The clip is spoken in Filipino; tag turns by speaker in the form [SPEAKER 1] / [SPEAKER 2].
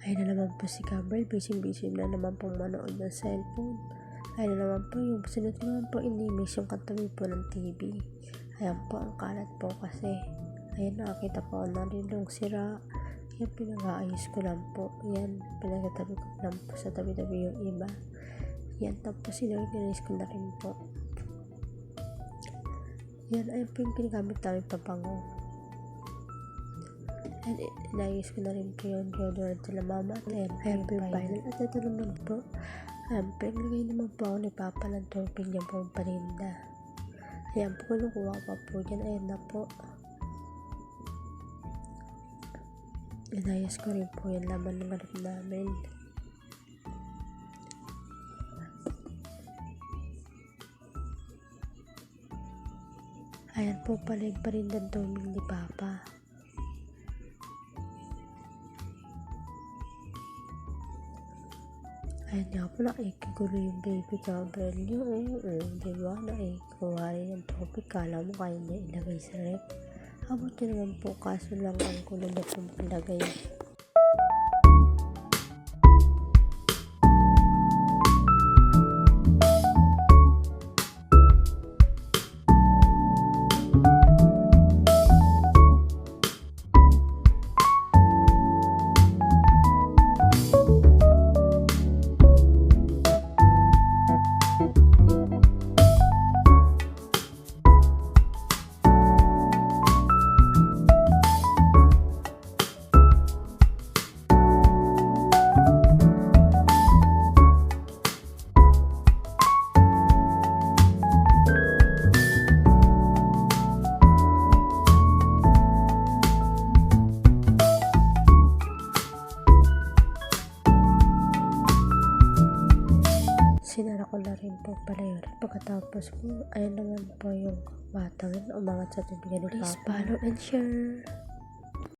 [SPEAKER 1] Ay na naman po si Gabriel, busy-busy na naman pong manood ng cellphone. Ay na naman po yung sunod naman po inimis yung katabi po ng TV. Ayan po, ang kalat po kasi. Ayan, nakakita po na rin yung sira. Ayan, pinag-aayos ko lang po. Ayan, pinagatabi ko lang po sa tabi-tabi yung iba. Ayan, tapos sinorganize ko na rin po. Ayan, ayun po yung pinagamit namin pabango. And inayos ko na rin po yung deodorant sila mama at ayan po yung final. At ito naman po, naglagay naman po ako ni Papa ng tubig niya po yung paninda. Ayan po, kinukuha pa po dyan. Ayan na po. Inayos ko rin po yung laman ng rep namin. Ayan po pala yung paninda ng tubig ni Papa. Ayan nga po, nakikigulo yung baby Gabriel niyo. Diba? Nakikuha rin yung topic. Kala mo kaya niya ilagay sa rep. Abot niya naman po, kaso lang ang gulo na pong ilagay. Sinara ko na rin po pala yun. Pagkatapos po, ayun naman po yung batang umangat sa tubigan ni Papa. Please follow and share.